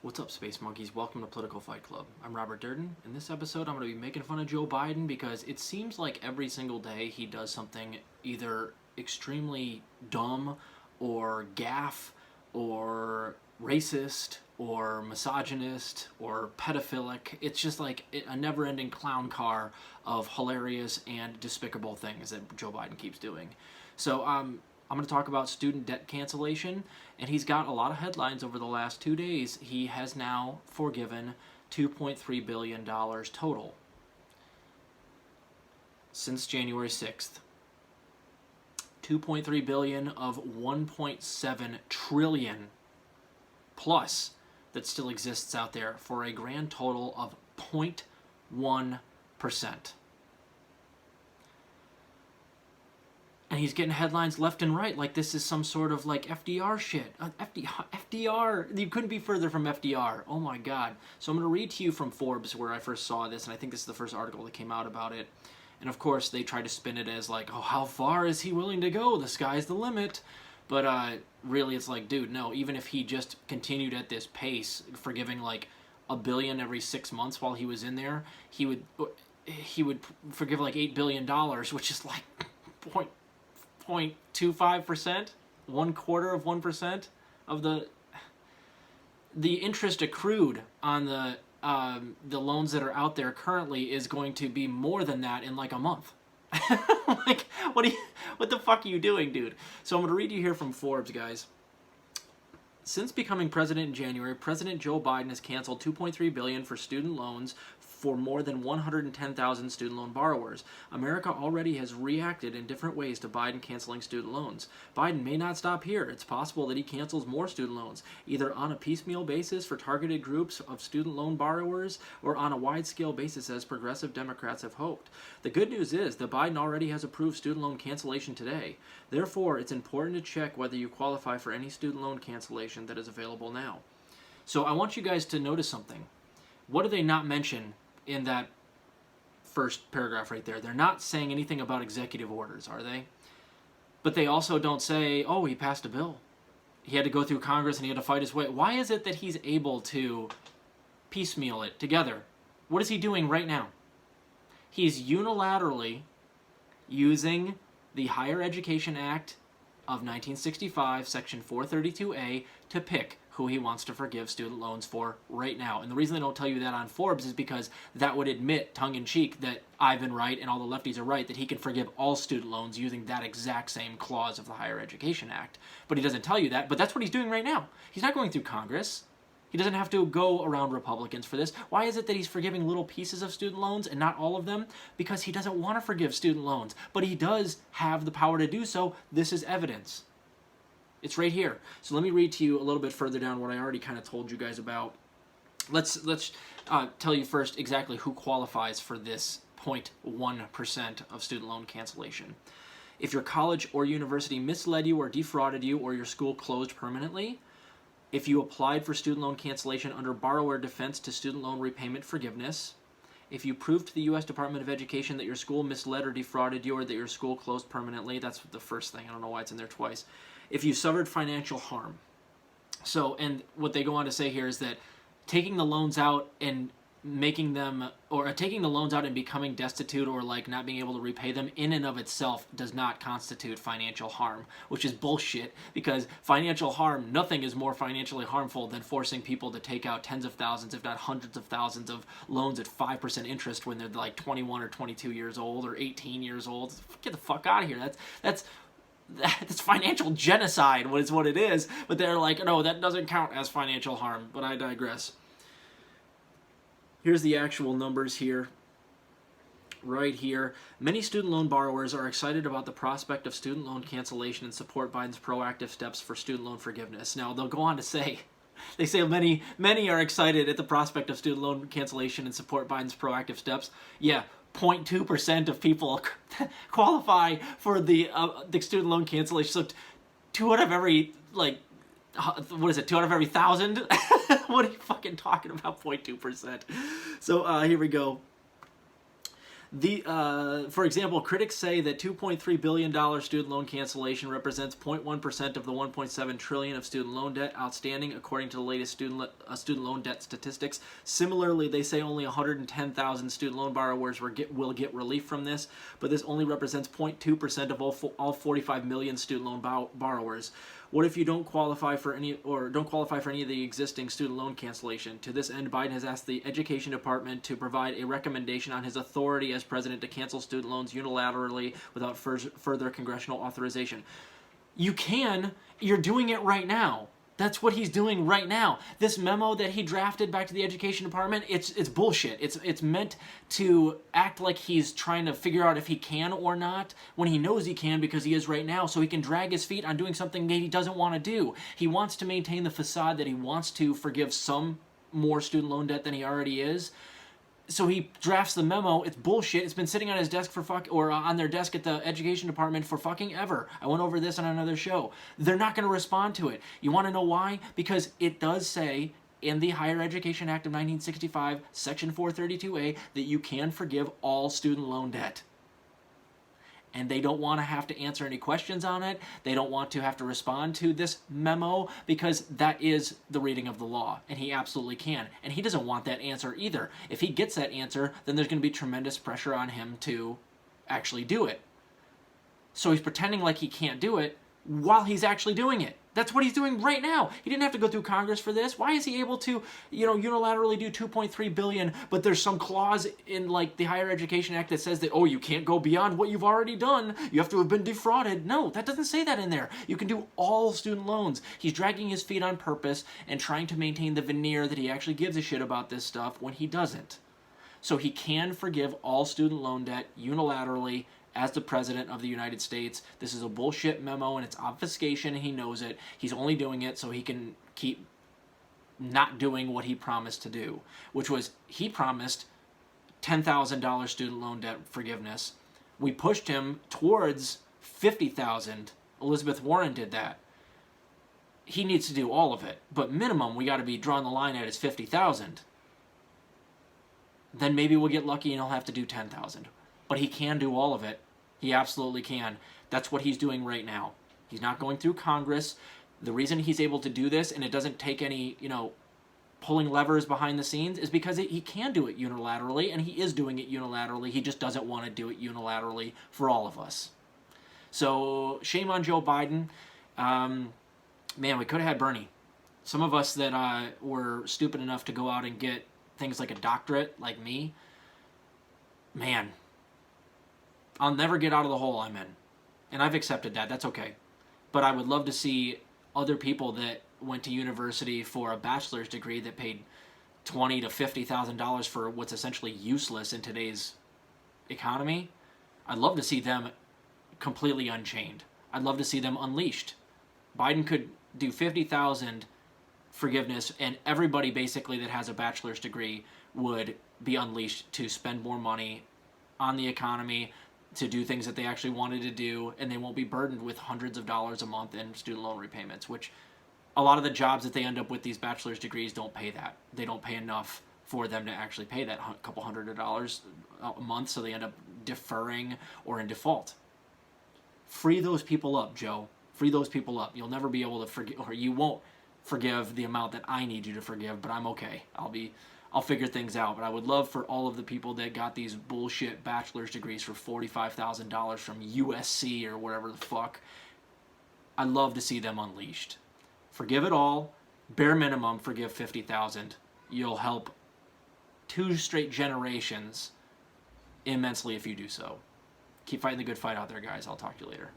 What's up, Space Monkeys? Welcome to Political Fight Club. I'm Robert Durden. In this episode, I'm going to be making fun of Joe Biden because it seems like every single day he does something either extremely dumb or gaffe or racist or misogynist or pedophilic. It's just like a never-ending clown car of hilarious and despicable things that Joe Biden keeps doing. So, I'm going to talk about student debt cancellation, and he's got a lot of headlines over the last 2 days. He has now forgiven $2.3 billion total since January 6th. $2.3 billion of $1.7 trillion plus that still exists out there for a grand total of 0.1%. And he's getting headlines left and right like this is some sort of like FDR shit. FDR, you couldn't be further from FDR. Oh my God. So I'm going to read to you from Forbes where I first saw this, and I think this is the first article that came out about it. And of course they try to spin it as like, oh, how far is he willing to go? The sky's the limit. But really it's like, dude, no, even if he just continued at this pace, forgiving like $1 billion every 6 months while he was in there, he would forgive like $8 billion, which is like 0.25%, 1/4% of the interest accrued on the loans that are out there currently is going to be more than that in like a month. Like, what the fuck are you doing, dude? So I'm going to read you here from Forbes, guys. Since becoming president in January, President Joe Biden has canceled $2.3 billion for student loans for more than 110,000 student loan borrowers. America already has reacted in different ways to Biden canceling student loans. Biden may not stop here. It's possible that he cancels more student loans, either on a piecemeal basis for targeted groups of student loan borrowers or on a wide-scale basis as progressive Democrats have hoped. The good news is that Biden already has approved student loan cancellation today. Therefore, it's important to check whether you qualify for any student loan cancellation that is available now. So I want you guys to notice something. What do they not mention in that first paragraph right there? They're not saying anything about executive orders, are they? But they also don't say, oh, he passed a bill. He had to go through Congress and he had to fight his way. Why is it that he's able to piecemeal it together? What is he doing right now? He's unilaterally using the Higher Education Act of 1965, Section 432A, to pick who he wants to forgive student loans for right now. And the reason they don't tell you that on Forbes is because that would admit, tongue-in-cheek, that I've been right and all the lefties are right, that he can forgive all student loans using that exact same clause of the Higher Education Act. But he doesn't tell you that, but that's what he's doing right now. He's not going through Congress. He doesn't have to go around Republicans for this. Why is it that he's forgiving little pieces of student loans and not all of them? Because he doesn't want to forgive student loans. But he does have the power to do so. This is evidence. It's right here. So let me read to you a little bit further down what I already kind of told you guys about. Let's tell you first exactly who qualifies for this 0.1% of student loan cancellation. If your college or university misled you or defrauded you or your school closed permanently, if you applied for student loan cancellation under borrower defense to student loan repayment forgiveness, if you proved to the U.S. Department of Education that your school misled or defrauded you or that your school closed permanently, that's the first thing. I don't know why it's in there twice. If you suffered financial harm. So, and what they go on to say here is that taking the loans out and making them, or taking the loans out and becoming destitute or like not being able to repay them in and of itself does not constitute financial harm, which is bullshit, because financial harm, nothing is more financially harmful than forcing people to take out tens of thousands, if not hundreds of thousands of loans at 5% interest when they're like 21 or 22 years old or 18 years old. Get the fuck out of here. That's financial genocide, is what it is. But they're like, no, that doesn't count as financial harm. But I digress. Here's the actual numbers here. Right here. Many student loan borrowers are excited about the prospect of student loan cancellation and support Biden's proactive steps for student loan forgiveness. Now, they'll go on to say, they say many are excited at the prospect of student loan cancellation and support Biden's proactive steps. Yeah, 0.2% of people qualify for the student loan cancellation. So 2 out of every, like, what is it, 2 out of every 1,000? What are you fucking talking about, 0.2%? So here we go. For example, critics say that $2.3 billion student loan cancellation represents 0.1% of the $1.7 trillion of student loan debt outstanding, according to the latest student loan debt statistics. Similarly, they say only 110,000 student loan borrowers will get relief from this, but this only represents 0.2% of all 45 million student loan borrowers. What if you don't qualify for any of the existing student loan cancellation? To this end, Biden has asked the Education Department to provide a recommendation on his authority as president to cancel student loans unilaterally without further congressional authorization. You can. You're doing it right now. That's what he's doing right now. This memo that he drafted back to the Education Department, it's bullshit. It's meant to act like he's trying to figure out if he can or not, when he knows he can because he is right now, so he can drag his feet on doing something that he doesn't want to do. He wants to maintain the facade that he wants to forgive some more student loan debt than he already is. So he drafts the memo. It's bullshit. It's been sitting on his desk on their desk at the Education Department for fucking ever. I went over this on another show. They're not going to respond to it. You want to know why? Because it does say in the Higher Education Act of 1965, Section 432A, that you can forgive all student loan debt. And they don't want to have to answer any questions on it. They don't want to have to respond to this memo because that is the reading of the law, and he absolutely can. And he doesn't want that answer either. If he gets that answer, then there's going to be tremendous pressure on him to actually do it. So he's pretending like he can't do it while he's actually doing it. That's what he's doing right now. He didn't have to go through Congress for this. Why is he able to, unilaterally do $2.3 billion, but there's some clause in like the Higher Education Act that says that, oh, you can't go beyond what you've already done. You have to have been defrauded. No, that doesn't say that in there. You can do all student loans. He's dragging his feet on purpose and trying to maintain the veneer that he actually gives a shit about this stuff when he doesn't. So he can forgive all student loan debt unilaterally as the President of the United States. This is a bullshit memo and it's obfuscation and he knows it. He's only doing it so he can keep not doing what he promised to do, which was he promised $10,000 student loan debt forgiveness. We pushed him towards $50,000. Elizabeth Warren did that. He needs to do all of it, but minimum we got to be drawing the line at is $50,000. Then maybe we'll get lucky and he'll have to do $10,000. But he can do all of it. He absolutely can. That's what he's doing right now. He's not going through Congress. The reason he's able to do this and it doesn't take any, pulling levers behind the scenes is because he can do it unilaterally, and he is doing it unilaterally. He just doesn't want to do it unilaterally for all of us. So shame on Joe Biden. Man, we could have had Bernie. Some of us that were stupid enough to go out and get things like a doctorate, like me, man, I'll never get out of the hole I'm in. And I've accepted that. That's okay. But I would love to see other people that went to university for a bachelor's degree that paid $20,000 to $50,000 for what's essentially useless in today's economy. I'd love to see them completely unchained. I'd love to see them unleashed. Biden could do $50,000 forgiveness, and everybody basically that has a bachelor's degree would be unleashed to spend more money on the economy, to do things that they actually wanted to do, and they won't be burdened with hundreds of dollars a month in student loan repayments, which a lot of the jobs that they end up with these bachelor's degrees don't pay that. They don't pay enough for them to actually pay that couple $100 a month, so they end up deferring or in default. Free those people up, Joe. Free those people up. You'll never be able to forgive, or you won't forgive the amount that I need you to forgive, but I'm okay. I'll figure things out. But I would love for all of the people that got these bullshit bachelor's degrees for $45,000 from USC or whatever the fuck, I'd love to see them unleashed. Forgive it all. Bare minimum, forgive $50,000. You'll help 2 straight generations immensely if you do so. Keep fighting the good fight out there, guys. I'll talk to you later.